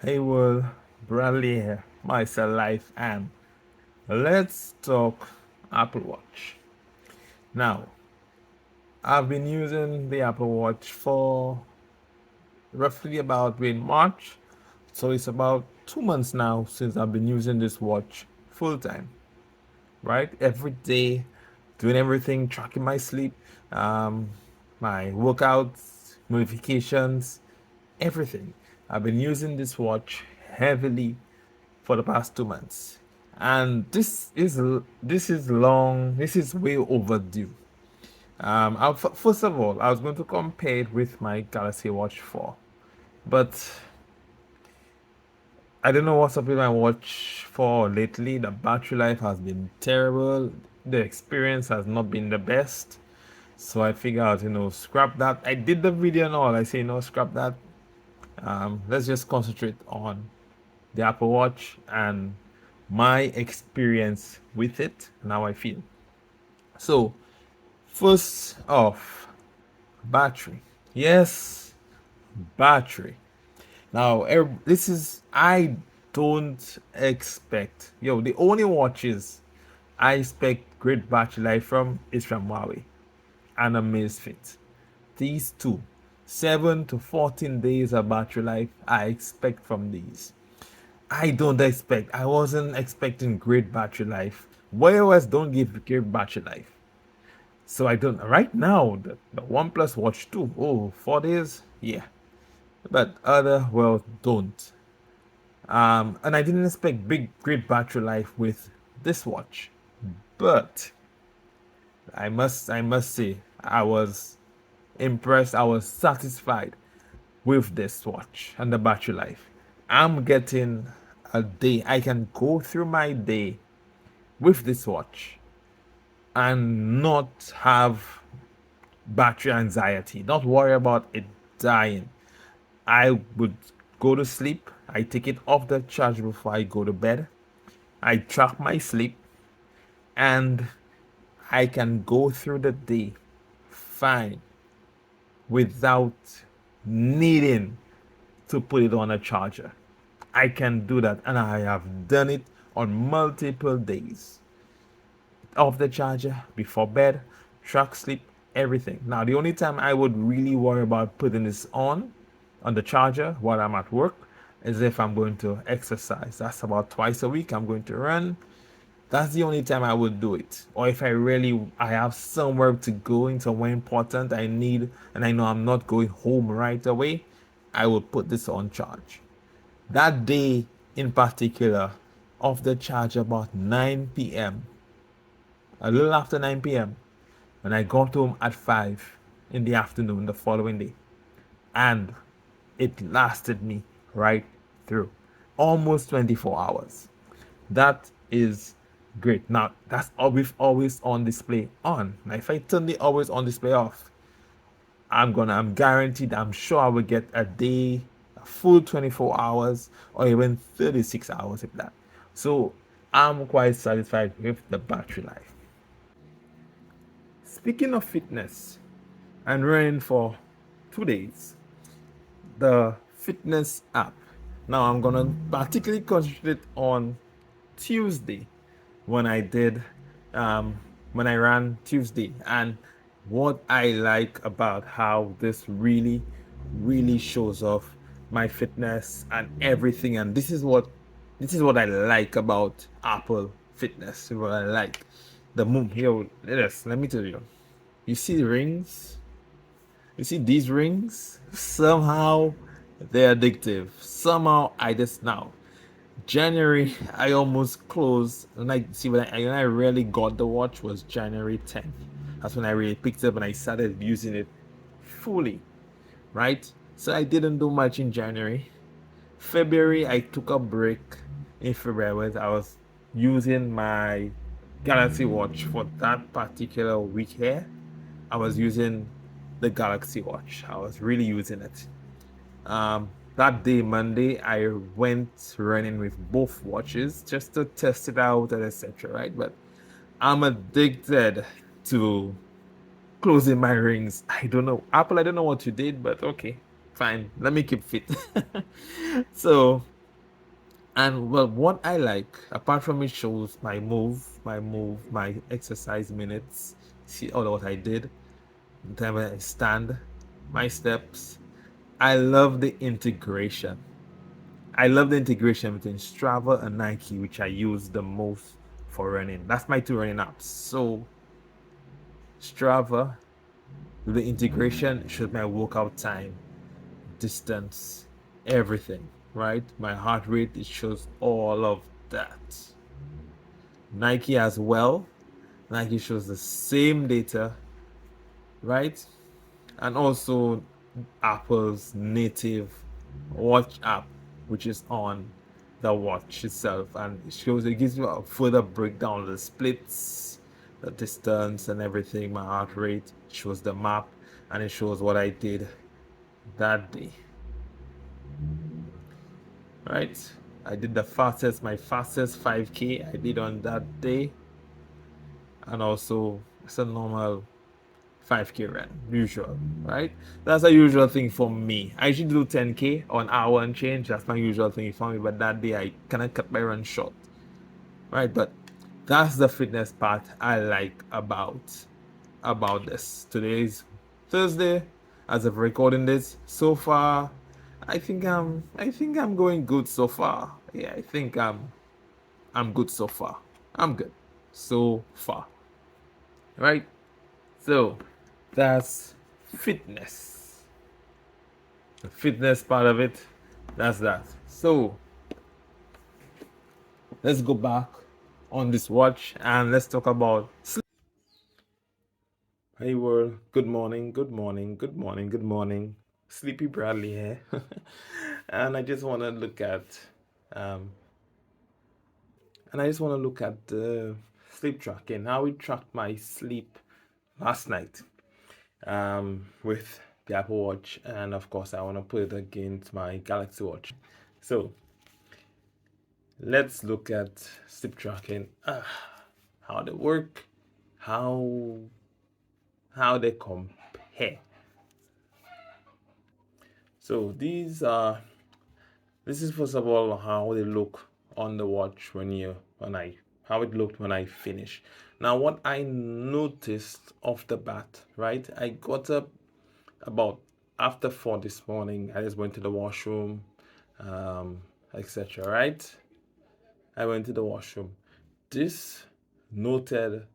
Hey world, Bradley here, myself life, and let's talk Apple Watch. Now, I've been using the Apple Watch for roughly about in March, so it's about 2 months now since I've been using this watch full time, right? Every day, doing everything, tracking my sleep, um, my workouts, notifications, everything. I've been using this watch heavily for the past 2 months, and this is long. This is way overdue. First of all, I was going to compare it with my Galaxy Watch 4, but I don't know what's up with my Watch 4 lately. The battery life has been terrible. The experience has not been the best. So I figured out, scrap that. I did the video and all. I say, scrap that. Let's just concentrate on the Apple Watch and my experience with it and how I feel. So, first off, battery. Yes, battery. Now, I don't expect, the only watches I expect great battery life from is from Huawei and Amazfit. These two, 7 to 14 days of battery life, I expect from these. I wasn't expecting great battery life. Wireless don't give great battery life. So I don't, right now, the OnePlus Watch 2, 4 days, yeah. But other, well, don't. And I didn't expect great battery life with this watch. But I must say, I was impressed, I was satisfied with this watch and the battery life. I'm getting a day, I can go through my day with this watch and not have battery anxiety, not worry about it dying. I would go to sleep, I take it off the charge before I go to bed, I track my sleep, and I can go through the day fine without needing to put it on a charger. I can do that, and I have done it on multiple days. Off the charger, before bed, track sleep, everything. Now, the only time I would really worry about putting this on the charger while I'm at work is if I'm going to exercise. That's about twice a week. I'm going to run. That's the only time I would do it. Or if I have somewhere to go in, somewhere important I need, and I know I'm not going home right away, I will put this on charge. That day in particular, off the charge about 9 p.m., a little after 9 p.m., when I got home at 5 in the afternoon the following day. And it lasted me right through almost 24 hours. That is great. Now, that's always on display on. Now, if I turn the always on display off, I'm guaranteed, I'm sure I will get a day, a full 24 hours, or even 36 hours if that. So, I'm quite satisfied with the battery life. Speaking of fitness and running for 2 days, the fitness app. Now I'm gonna particularly concentrate on Tuesday when I did when I ran Tuesday, and what I like about how this really shows off my fitness and everything. And this is what I like about Apple Fitness. What I like, the move here. Let me tell you. You see the rings? You see these rings? Somehow they're addictive. Somehow I just now. January I almost closed, and when I really got the watch was January 10th. That's when I really picked it up and I started using it fully. Right? So I didn't do much in January. February I took a break in February. I was using my Galaxy Watch for that particular week here. I was using the Galaxy Watch. I was really using it. That day, Monday, I went running with both watches just to test it out and etc. Right, but I'm addicted to closing my rings. I don't know, Apple. I don't know what you did, but okay. fine. Let me keep fit. So, and well, what I like, apart from it shows my exercise minutes, see all what I did, the time I stand, my steps. I love the integration. I love the integration between Strava and Nike, which I use the most for running. That's my two running apps. So Strava, the integration shows my workout time, distance, everything, right? My heart rate, it shows all of that. Nike as well. Nike shows the same data, right? And also Apple's native watch app, which is on the watch itself, and it gives you a further breakdown of the splits, the distance, and everything. My heart rate, it shows the map, and it shows what I did that day. Right? I did my fastest 5K I did on that day, and also it's a normal 5K run, usual, right? That's a usual thing for me. I usually do 10K on hour and change. That's my usual thing for me. But that day I kind of cut my run short, right? But that's the fitness part I like about this. Today's Thursday, as of recording this. So far, I think I'm going good so far. Yeah, I think I'm good so far. I'm good so far, right? So that's fitness. The fitness part of it, that's that. So let's go back on this watch and let's talk about sleep. Hey world, good morning, good morning, good morning, good morning. Sleepy Bradley here. And I just want to look at um the sleep tracking, how we tracked my sleep last night with the Apple Watch, and of course I want to put it against my Galaxy Watch. So let's look at sleep tracking, how they work, how they compare. So this is first of all how they look on the watch how it looked when I finished. Now what I noticed off the bat, right? I got up about after 4 this morning. I just went to the washroom, etc. Right? I went to the washroom. This noted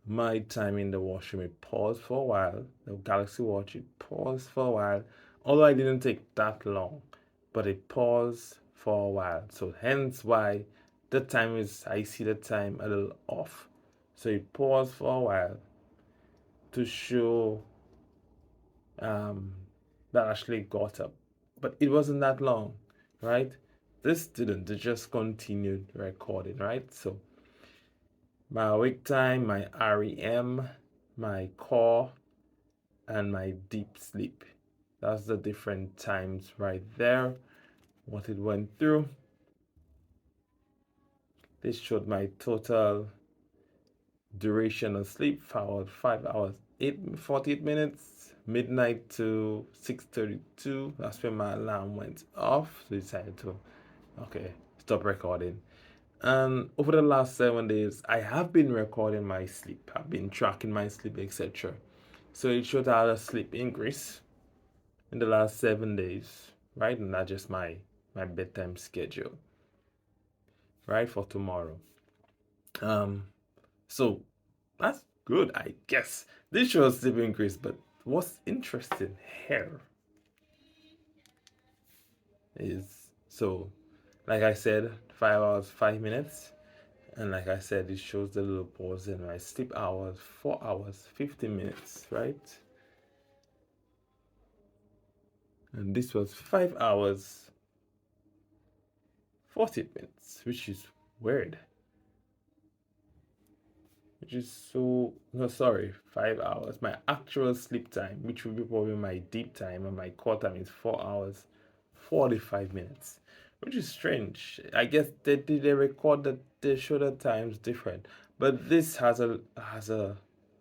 my time in the washroom. It paused for a while. The Galaxy Watch, it paused for a while. Although I didn't take that long, but it paused for a while. So hence why I see the time a little off. So it paused for a while to show that I actually got up. But it wasn't that long, right? This didn't. It just continued recording, right? So my awake time, my REM, my core, and my deep sleep. That's the different times right there, what it went through. This showed my total duration of sleep, 5 hours, 48 minutes, midnight to 6:32. That's when my alarm went off. So I decided to, okay, stop recording. And over the last 7 days, I have been recording my sleep. I've been tracking my sleep, etc. So it showed how the sleep increase in the last 7 days, right? And not just my bedtime schedule, right, for tomorrow. So that's good, I guess. This shows sleep increase, but what's interesting here is, so like I said, 5 hours 5 minutes, and like I said, it shows the little pause in my sleep hours, 4 hours 50 minutes, right? And this was 5 hours 40 minutes, which is weird. Which is so, no, sorry, 5 hours. My actual sleep time, which will be probably my deep time, and my core time is 4 hours 45 minutes, which is strange. I guess they record that they show the times different, but this has a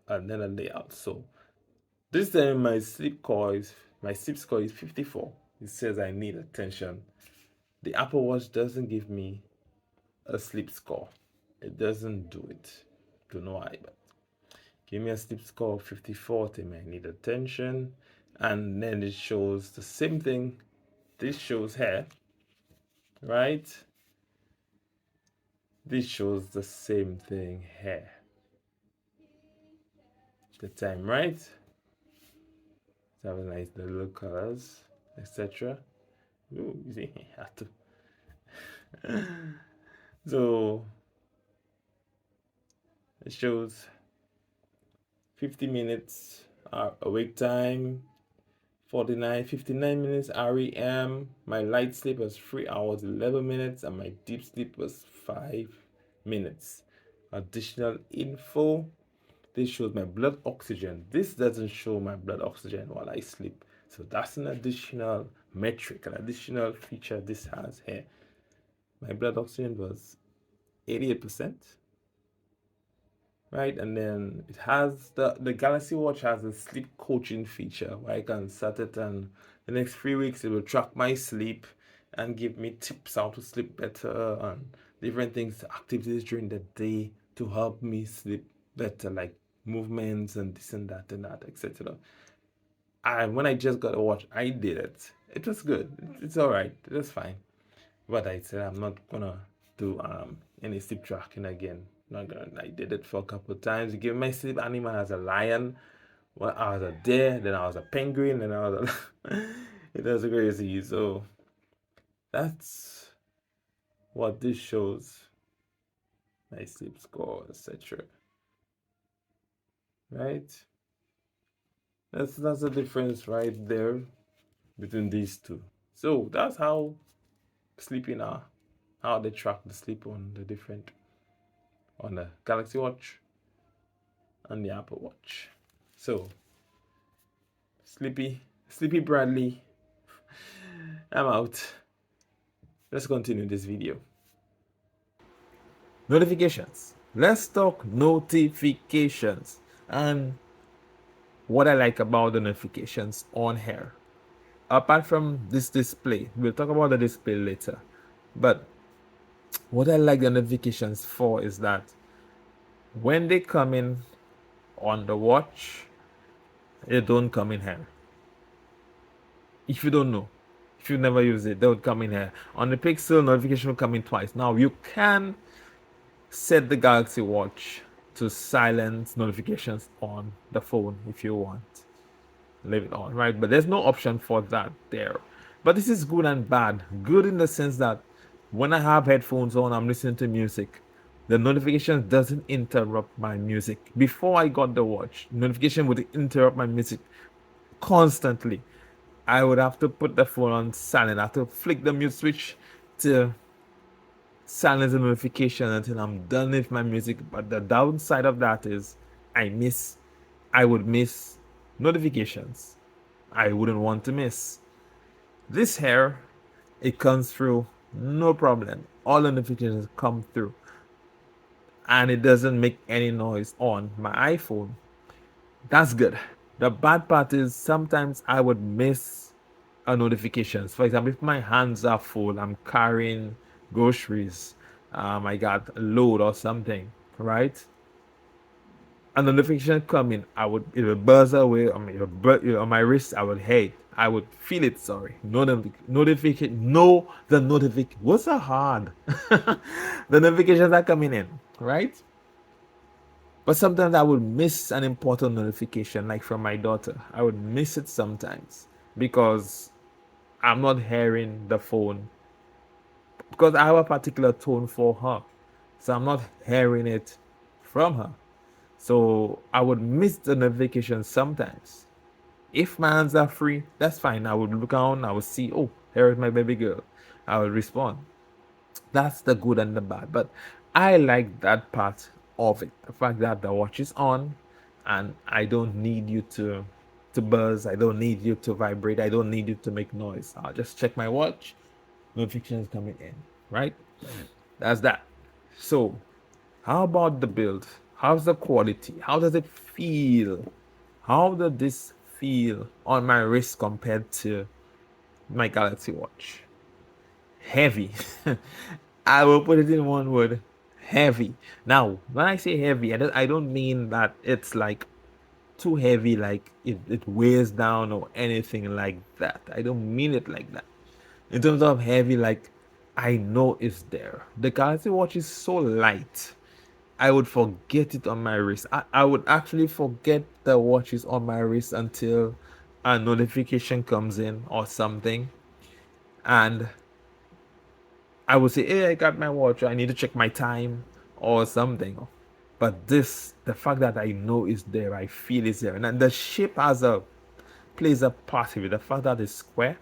another layout. So this time my sleep core is My sleep score is 54. It says I need attention. The Apple Watch doesn't give me a sleep score. It doesn't do it. Don't know why, but give me a sleep score of 54. They may need attention. And then it shows the same thing. This shows here, right? This shows the same thing here. The time, right? Have a nice little colors, etc. Ooh, you see, I have to. So it shows 50 minutes awake time, 59 minutes REM. My light sleep was 3 hours 11 minutes, and my deep sleep was 5 minutes. Additional info. This shows my blood oxygen. This doesn't show my blood oxygen while I sleep. So that's an additional metric, an additional feature this has here. My blood oxygen was 88%. Right, and then it has the Galaxy Watch has a sleep coaching feature where I can set it, and the next 3 weeks it will track my sleep and give me tips how to sleep better and different things, activities during the day to help me sleep better, like movements and this and that, etc. And when I just got a watch, I did it. It was good. It's all right. It was fine. But I said I'm not gonna do any sleep tracking again. Not gonna. I did it for a couple of times. Give my sleep animal as a lion. Well, I was a deer, then I was a penguin, then I was a. It was crazy. So that's what this shows. My sleep score, etc. Right? That's the difference right there between these two. So that's how sleeping are, how they track the sleep on the Galaxy Watch and the Apple Watch. So Sleepy Bradley, I'm out. Let's continue this video. Notifications. Let's talk notifications and what I like about the notifications on here. Apart from this display, we'll talk about the display later. But what I like the notifications for is that when they come in on the watch, they don't come in here. If you don't know, if you never use it, they would come in here. On the Pixel, notification will come in twice. Now you can set the Galaxy Watch to silence notifications on the phone if you want. Leave it on, right? But there's no option for that there. But this is good and bad. Good in the sense that when I have headphones on, I'm listening to music. The notification doesn't interrupt my music. Before I got the watch, notification would interrupt my music constantly. I would have to put the phone on silent. I have to flick the mute switch to silence the notification until I'm done with my music. But the downside of that is I would miss notifications I wouldn't want to miss. This here, it comes through no problem. All the notifications come through and it doesn't make any noise on my iPhone. That's good. The bad part is sometimes I would miss a notifications. For example, if my hands are full, I'm carrying groceries, I got a load or something, right? A notification coming, it would buzz away on my wrist. I would feel it. Sorry, notification. No, the notification. What's so hard? The notifications are coming in, right? But sometimes I would miss an important notification, like from my daughter. I would miss it sometimes because I'm not hearing the phone because I have a particular tone for her. So I'm not hearing it from her. So I would miss the notification sometimes. If my hands are free, that's fine. I would look down, I would see, oh, here is my baby girl. I would respond. That's the good and the bad. But I like that part of it. The fact that the watch is on and I don't need you to buzz. I don't need you to vibrate. I don't need you to make noise. I'll just check my watch. Notifications coming in, right? That's that. So how about the build? How's the quality? How does it feel? How does this feel on my wrist compared to my Galaxy Watch? Heavy. I will put it in one word: heavy. Now, when I say heavy, I don't mean that it's like too heavy, like it weighs down or anything like that. I don't mean it like that. In terms of heavy, like I know it's there. The Galaxy Watch is so light. I would forget it on my wrist. I would actually forget the watch is on my wrist until a notification comes in or something. And I would say, hey, I got my watch. I need to check my time or something. But this, the fact that I know is there, I feel it's there. And the shape has a plays a part of it. The fact that it's square,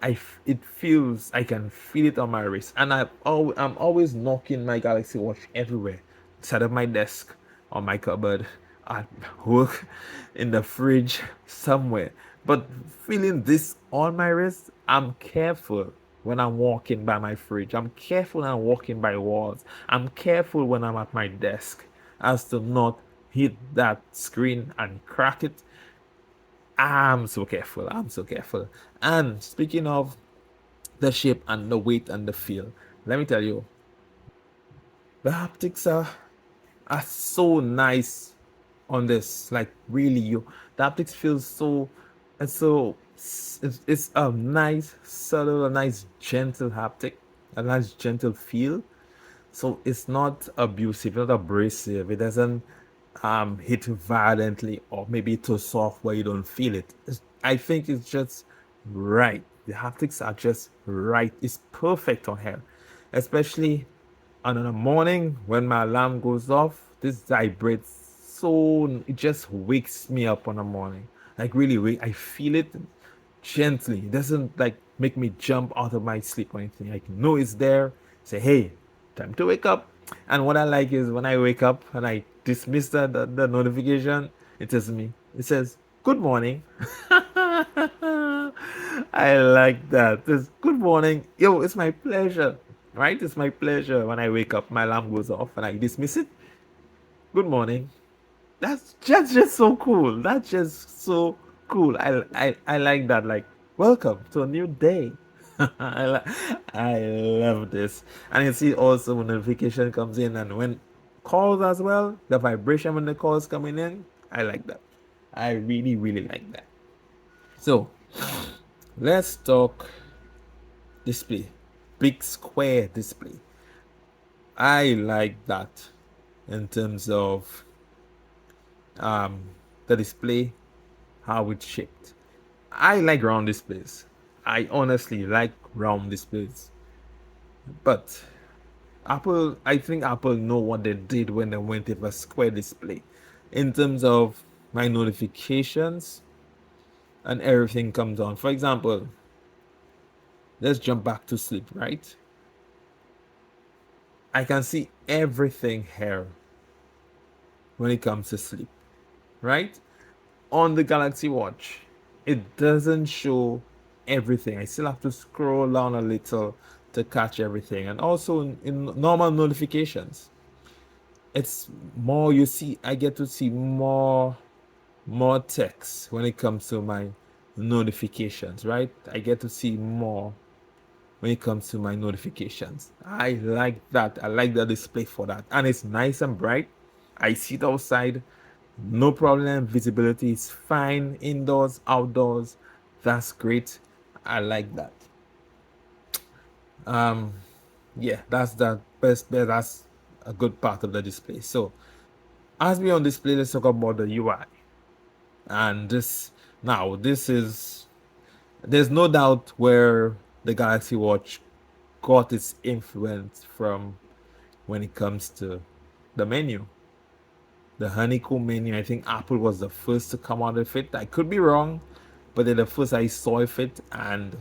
it feels, I can feel it on my wrist, and I'm always knocking my Galaxy Watch everywhere, side of my desk, on my cupboard, at work, in the fridge, somewhere. But feeling this on my wrist, I'm careful when I'm walking by my fridge. I'm careful when I'm walking by walls. I'm careful when I'm at my desk as to not hit that screen and crack it. I'm so careful. I'm so careful. And speaking of the shape and the weight and the feel, let me tell you, the haptics are so nice on this. Like really, the haptics feels so, and so it's a nice, subtle, a nice, gentle haptic, a nice, gentle feel. So it's not abusive, not abrasive. It doesn't hit violently or maybe too soft where you don't feel it. I think it's just right. The haptics are just right. It's perfect on hair, especially on a morning when my alarm goes off. This vibrates so it just wakes me up on the morning. Like really wake. I feel it gently. It doesn't like make me jump out of my sleep or anything. I know it's there. Say, hey, time to wake up. And what I like is when I wake up and I dismiss the notification, it tells me, it says, good morning. I like that. It's good morning. Yo, it's my pleasure. Right? It's my pleasure when I wake up, my alarm goes off and I dismiss it. Good morning. That's just so cool. That's just so cool. I like that. Like, welcome to a new day. I love this. And you see also when notification comes in and when calls as well, the vibration when the calls coming in, I like that. I really, really like that. So let's talk display. Big square display. I like that in terms of um the display, how it's shaped. I like round displays. I honestly like round displays. But I think Apple know what they did when they went with a square display. In terms of my notifications and everything comes on. For example, let's jump back to sleep, right? I can see everything here when it comes to sleep, right? On the Galaxy Watch, it doesn't show everything. I still have to scroll down a little to catch everything. And also in normal notifications, it's more you see, I get to see more text when it comes to my notifications, right? I get to see more when it comes to my notifications. I like that. I like the display for that. And it's nice and bright. I see it outside. No problem. Visibility is fine. Indoors, outdoors. That's great. I like that. Um, yeah, that's the best. That's a good part of the display. So, as we on display, let's talk about the UI. And this is there's no doubt where the Galaxy Watch got its influence from when it comes to the menu. The honeycomb menu, I think Apple was the first to come out of it. I could be wrong, but they're the first I saw of it, and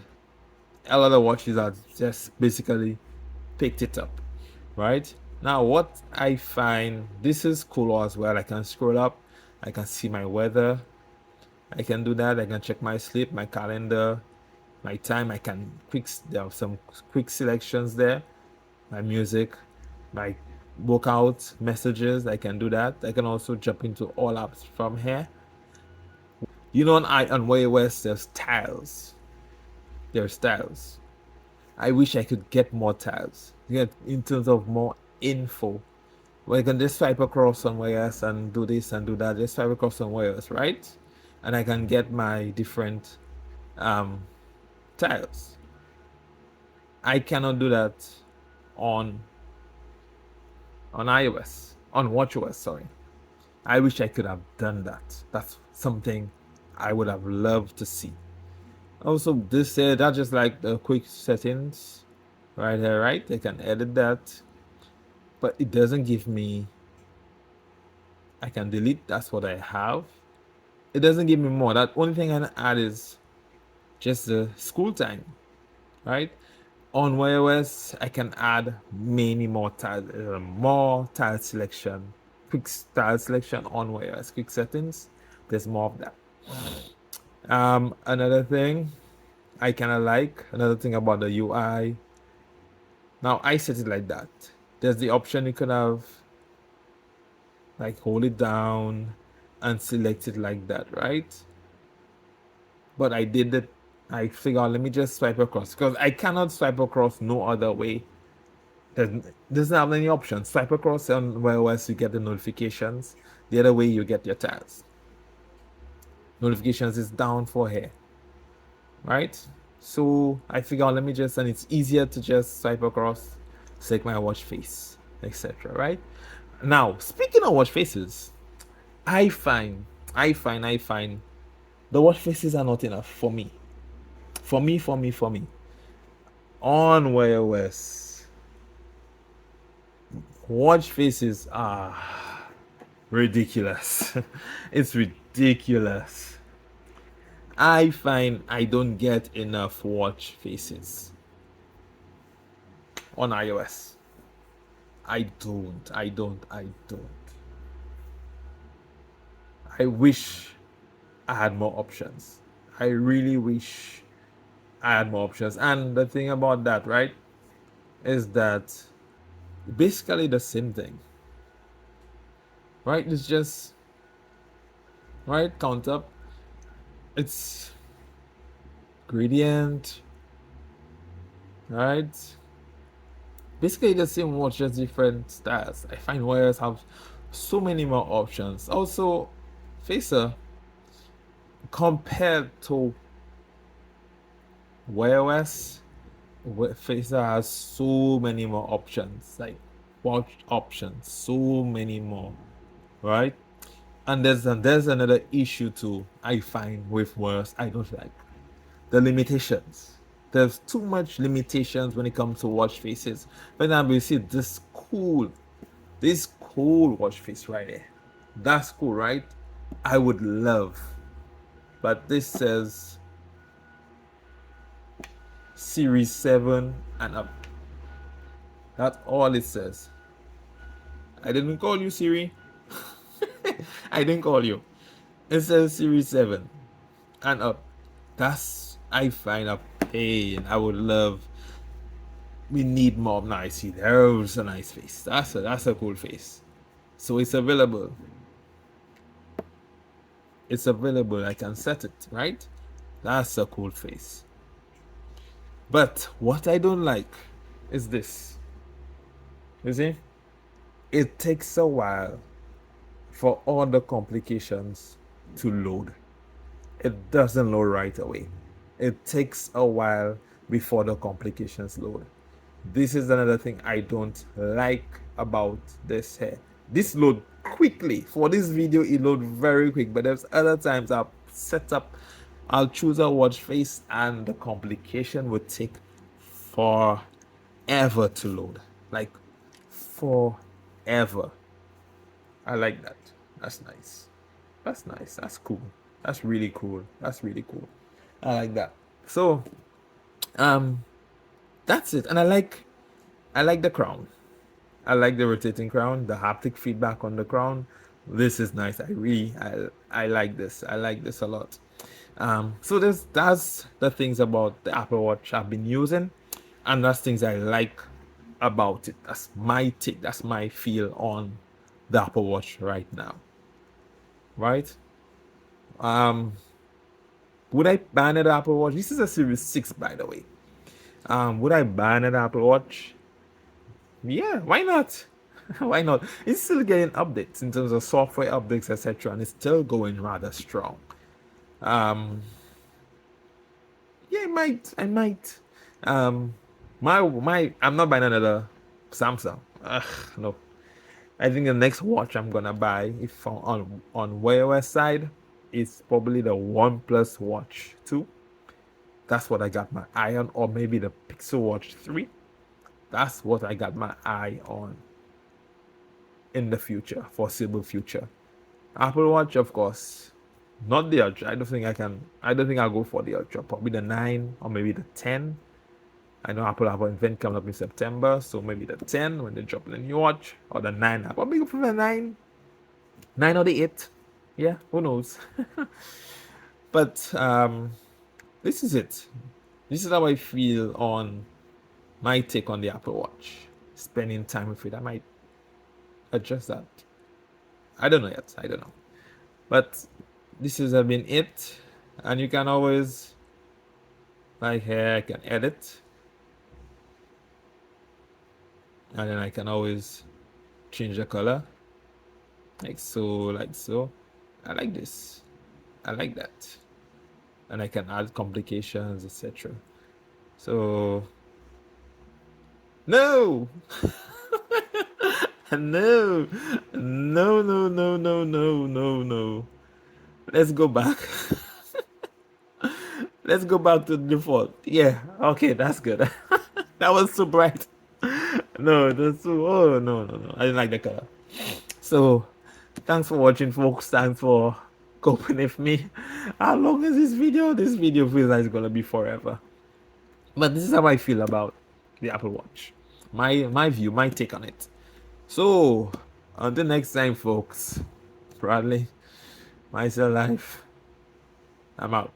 a lot of watches have just basically picked it up. Right? Now, what I find this is cool as well. I can scroll up, I can see my weather, I can do that, I can check my sleep, my calendar, my time. I can there are some quick selections there, my music, my workout messages. I can do that. I can also jump into all apps from here. You know, on iOS there's tiles. There's tiles. I wish I could get more tiles. Get in terms of more info. Where I can just swipe across somewhere else and do this and do that. Just swipe across somewhere else, right? And I can get my different um, tiles. I cannot do that on iOS, on watchOS, sorry. I wish I could have done that. That's something I would have loved to see. Also, this that's just like the quick settings right here, right? I can edit that, but it doesn't give me. I can delete. That's what I have. It doesn't give me more. That only thing I can add is just the school time, right? On iOS, I can add many more tile selection, quick tile selection on iOS, quick settings. There's more of that. Another thing I kind of like, another thing about the UI. Now I set it like that. There's the option you could have, like hold it down and select it like that, right? But I did it. I figured let me just swipe across because I cannot swipe across no other way. Doesn't have any option. Swipe across on whereas you get the notifications. The other way you get your tags. Notifications is down for here, right? So I figure let me just, and it's easier to just swipe across, select my watch face, etc. Right? Now, speaking of watch faces, I find the watch faces are not enough for me. For me. On iOS, watch faces are ridiculous. It's ridiculous. I find I don't get enough watch faces on iOS. I don't. I wish I had more options. I really wish I had more options. And the thing about that, right, is that basically the same thing. Right? It's just right, count up. It's gradient, right? Basically the same watch, just different styles. I find wearers have so many more options. Also, Facer compared to Wear OS, Facer has so many more options, like watch options, so many more, right? And there's another issue too. I find with Wears I don't like the limitations. There's too much limitations when it comes to watch faces. For example, you see this cool watch face right there. That's cool, right? I would love, but this says Series 7 and up. That's all it says. I didn't call you Siri. I didn't call you. It says Series 7 and up. That's I find a pain. I would love. We need more. Nice. See, there's a nice face. That's a cool face. So it's available. It's available. I can set it, right? That's a cool face. But what I don't like is this. You see? It takes a while for all the complications to load. It doesn't load right away. It takes a while before the complications load. This is another thing I don't like about this here. This load quickly. For this video, it load very quick, but there's other times I'll choose a watch face and the complication would take forever to load. Like forever. I like that. That's nice. That's nice. That's cool. That's really cool. That's really cool. I like that. So, that's it. And I like the crown. I like the rotating crown, the haptic feedback on the crown. This is nice. I like this. I like this a lot. So that's the things about the Apple Watch I've been using, and that's things I like about it. That's my take. That's my feel on the Apple Watch right now. Right? Would I buy another Apple Watch? This is a Series 6, by the way. Would I buy another Apple Watch? Yeah, why not? Why not? It's still getting updates in terms of software updates, etc., and it's still going rather strong. Um, yeah, I might. I might. I'm not buying another Samsung. Ugh, no. I think the next watch I'm gonna buy, if on Wear OS side, is probably the OnePlus Watch 2. That's what I got my eye on, or maybe the Pixel Watch 3. That's what I got my eye on in the future, foreseeable future. Apple Watch, of course, not the Ultra. I don't think I can. I don't think I'll go for the Ultra. Probably the 9 or maybe the 10. I know Apple have an event coming up in September, so maybe the 10 when they drop the new watch, or the 9. I'll probably go for the 9. 9 or the 8. Yeah, who knows? But this is it. This is how I feel on my take on the Apple Watch. Spending time with it. I might adjust that. I don't know yet. I don't know. But this has been it. And you can always, like here, I can edit. And then I can always change the color. Like so, like so. I like this. I like that. And I can add complications, etc. So, no! No! No, no, no, no, no, no, no. Let's go back. Let's go back to default. Yeah, okay, that's good. That was too bright. No, that's too. Oh, no, no, no. I didn't like the color. So, thanks for watching, folks. Thanks for coping with me. How long is this video? This video feels like it's gonna be forever. But this is how I feel about the Apple Watch. My view, my take on it. So, until next time, folks. Bradley, myself life. I'm out.